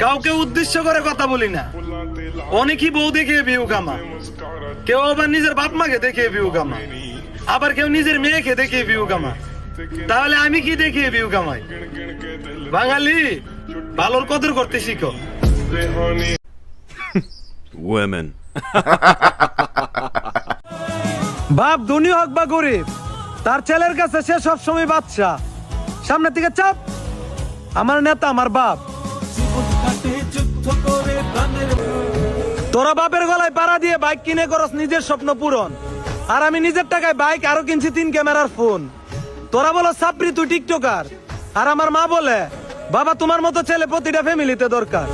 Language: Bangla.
কাউকে উদ্দেশ্য করে কথা বলি না। অনেকই বউ দেখে ভিউ কামা, কেউ আবার নিজের বাপ মাকে দেখে ভিউ কামা, আবার কেউ নিজের মেয়েকে দেখে ভিউ কামা। তাহলে আমি কি দেখে ভিউ কামাই? বাঙালি, ভালোর কদর করতে শিখো। Women. বাপ ধনী হোক বা গরিব, তার ছেলের কাছে সে সবসময় বাচ্চা। সামনে থেকে চাপ, আমার নেতা আমার বাপ। তোরা বাপের গলায় পাড়া দিয়ে বাইক কিনে করস নিজের স্বপ্ন পূরণ, আর আমি নিজের টাকায় বাইক আরো কিনছি 3 ক্যামেরার ফোন। তোরা বলো সাবরি তুই টিকটকার, আর আমার মা বলে বাবা তোমার মতো ছেলে প্রতিটা ফ্যামিলিতে দরকার।